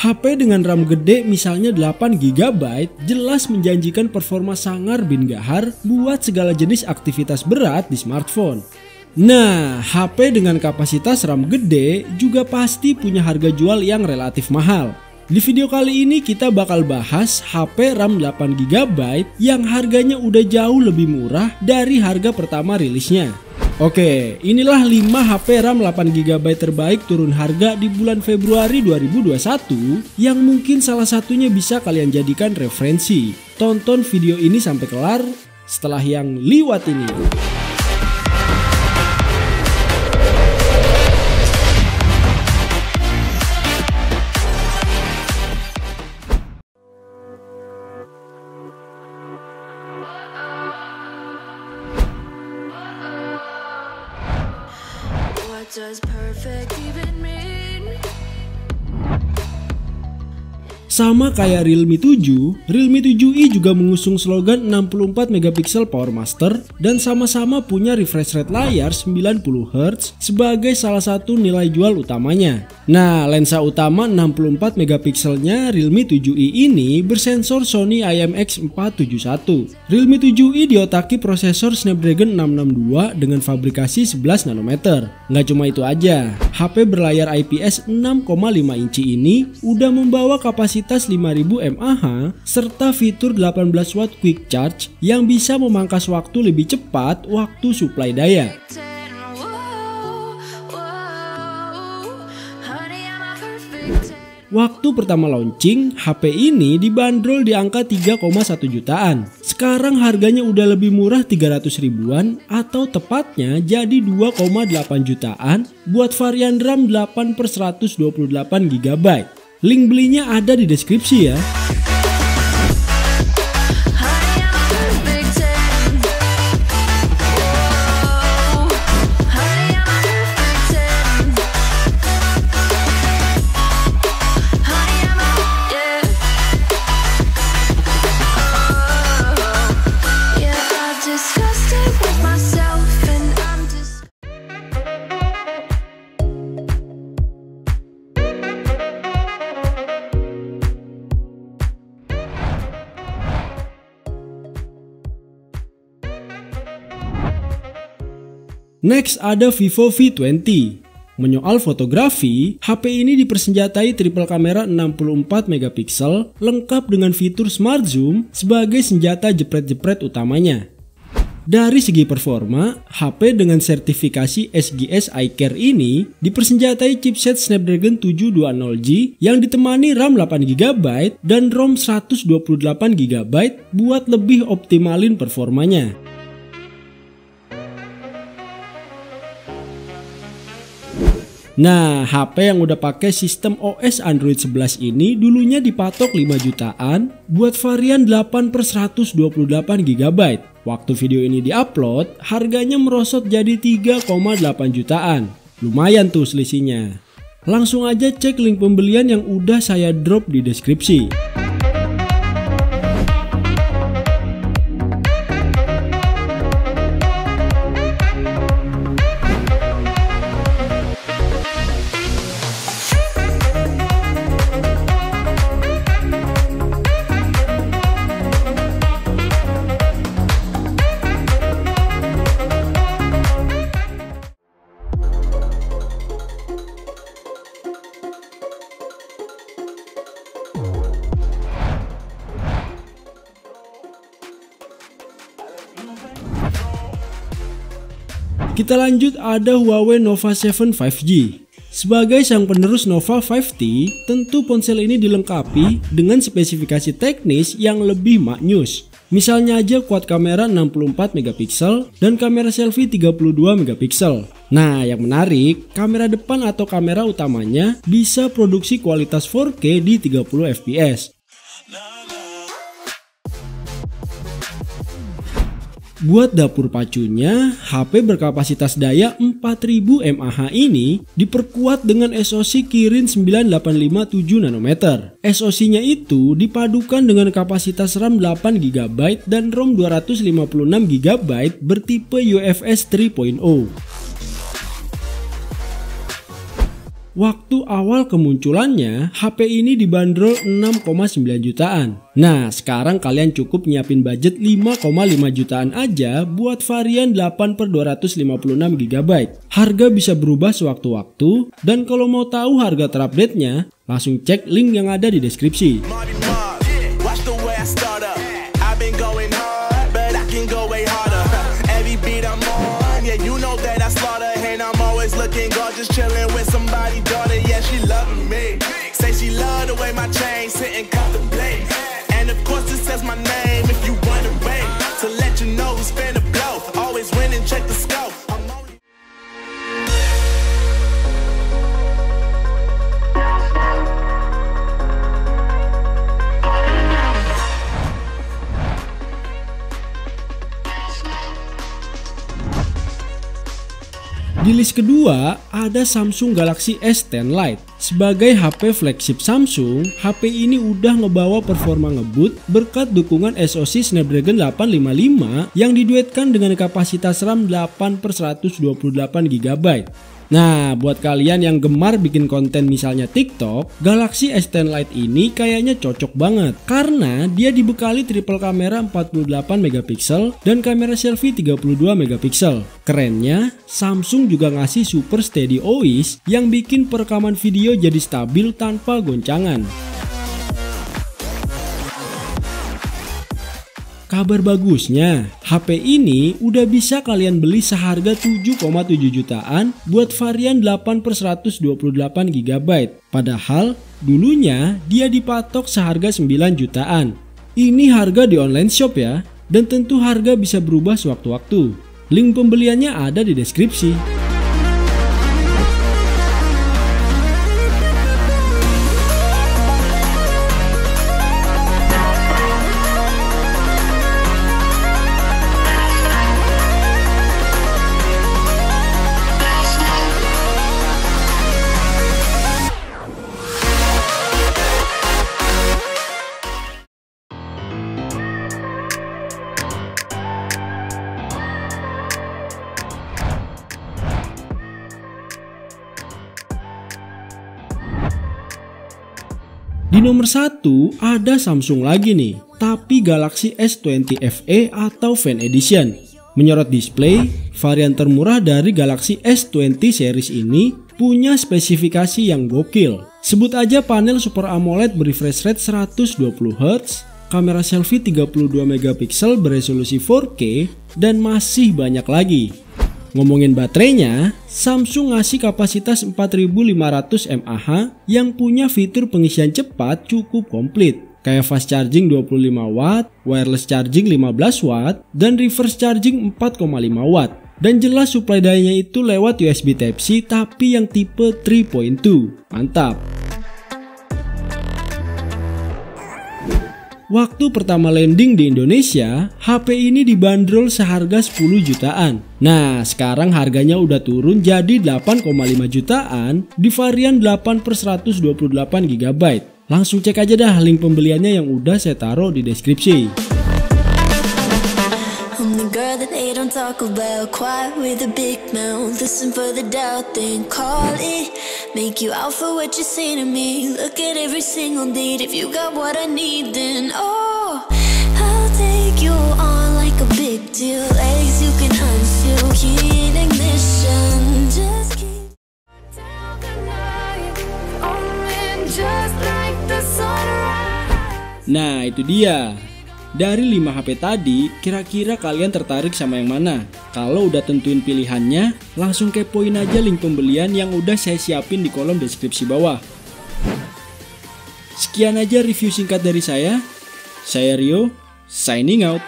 HP dengan RAM gede misalnya 8 GB jelas menjanjikan performa sangar bin gahar buat segala jenis aktivitas berat di smartphone. Nah, HP dengan kapasitas RAM gede juga pasti punya harga jual yang relatif mahal. Di video kali ini kita bakal bahas HP RAM 8 GB yang harganya udah jauh lebih murah dari harga pertama rilisnya. Oke, inilah 5 HP RAM 8 GB terbaik turun harga di bulan Februari 2021 yang mungkin salah satunya bisa kalian jadikan referensi. Tonton video ini sampai kelar setelah yang liwat ini. Does perfect even mean? Sama kayak Realme 7, Realme 7i juga mengusung slogan 64 megapiksel Power Master dan sama-sama punya refresh rate layar 90Hz sebagai salah satu nilai jual utamanya. Nah, lensa utama 64 megapikselnya Realme 7i ini bersensor Sony IMX471. Realme 7i diotaki prosesor Snapdragon 662 dengan fabrikasi 11 nanometer. Nggak cuma itu aja, HP berlayar IPS 6,5 inci ini udah membawa kapasitas 5000 mAh serta fitur 18 watt quick charge yang bisa memangkas waktu lebih cepat waktu suplai daya. Waktu pertama launching, HP ini dibanderol di angka 3,1 jutaan. Sekarang harganya udah lebih murah 300 ribuan atau tepatnya jadi 2,8 jutaan buat varian RAM 8/128 GB. Link belinya ada di deskripsi ya. Next ada Vivo V20. Menyoal fotografi, HP ini dipersenjatai triple kamera 64 megapiksel lengkap dengan fitur Smart Zoom sebagai senjata jepret-jepret utamanya. Dari segi performa, HP dengan sertifikasi SGS iCare ini dipersenjatai chipset Snapdragon 720G yang ditemani RAM 8 GB dan ROM 128 GB buat lebih optimalin performanya. Nah, HP yang udah pakai sistem OS Android 11 ini dulunya dipatok 5 jutaan buat varian 8/128 GB. Waktu video ini diupload, harganya merosot jadi 3,8 jutaan. Lumayan tuh selisihnya. Langsung aja cek link pembelian yang udah saya drop di deskripsi. Kita lanjut ada Huawei Nova 7 5G. Sebagai sang penerus Nova 5T, tentu ponsel ini dilengkapi dengan spesifikasi teknis yang lebih maknyus. Misalnya aja quad kamera 64 megapiksel dan kamera selfie 32 megapiksel. Nah, yang menarik, kamera depan atau kamera utamanya bisa produksi kualitas 4K di 30 fps. Buat dapur pacunya, HP berkapasitas daya 4000 mAh ini diperkuat dengan SoC Kirin 9857 nanometer. SoC-nya itu dipadukan dengan kapasitas RAM 8 GB dan ROM 256 GB bertipe UFS 3.0. Waktu awal kemunculannya, HP ini dibanderol 6,9 jutaan. Nah, sekarang kalian cukup nyiapin budget 5,5 jutaan aja buat varian 8/256 GB. Harga bisa berubah sewaktu-waktu, dan kalau mau tahu harga terupdate-nya, langsung cek link yang ada di deskripsi. Looking gorgeous, chilling with somebody, daughter. Yeah, she loving me. Say she love the way my chain sit and contemplate. And of course it says my name if you wanna wait. To let you know who's finna blow. Always win and check the scope. Di list kedua ada Samsung Galaxy S10 Lite. Sebagai HP flagship Samsung, HP ini udah ngebawa performa ngebut berkat dukungan SoC Snapdragon 855 yang diduetkan dengan kapasitas RAM 8/128 GB. Nah, buat kalian yang gemar bikin konten misalnya TikTok, Galaxy S10 Lite ini kayaknya cocok banget karena dia dibekali triple kamera 48 MP dan kamera selfie 32 MP. Kerennya, Samsung juga ngasih super steady OIS yang bikin perekaman video jadi stabil tanpa goncangan. Kabar bagusnya, HP ini udah bisa kalian beli seharga 7,7 jutaan buat varian 8/128 GB. Padahal dulunya dia dipatok seharga 9 jutaan. Ini harga di online shop ya, dan tentu harga bisa berubah sewaktu-waktu. Link pembeliannya ada di deskripsi. Di nomor 1 ada Samsung lagi nih, tapi Galaxy S20 FE atau Fan Edition. Menyorot display, varian termurah dari Galaxy S20 series ini punya spesifikasi yang gokil. Sebut aja panel Super AMOLED berefresh rate 120 Hz, kamera selfie 32 MP beresolusi 4K, dan masih banyak lagi. Ngomongin baterainya, Samsung ngasih kapasitas 4500 mAh yang punya fitur pengisian cepat cukup komplit. Kayak fast charging 25 watt, wireless charging 15 watt, dan reverse charging 4,5 watt. Dan jelas supply dayanya itu lewat USB Type-C tapi yang tipe 3.2. Mantap! Waktu pertama landing di Indonesia, HP ini dibanderol seharga 10 jutaan. Nah, sekarang harganya udah turun jadi 8,5 jutaan di varian 8/128 GB. Langsung cek aja dah link pembeliannya yang udah saya taruh di deskripsi. Girl that they don't talk about, quiet with a big mouth. Listen for the doubt, then call it. Make you out for what you say to me. Look at every single date. If you got what I need, then oh, I'll take you on like a big deal. Legs you can unseal, key in ignition. Just keep down the night, just like the sunrise. Nah, itu dia. Dari 5 HP tadi, kira-kira kalian tertarik sama yang mana? Kalau udah tentuin pilihannya, langsung kepoin aja link pembelian yang udah saya siapin di kolom deskripsi bawah. Sekian aja review singkat dari saya. Saya Rio, signing out.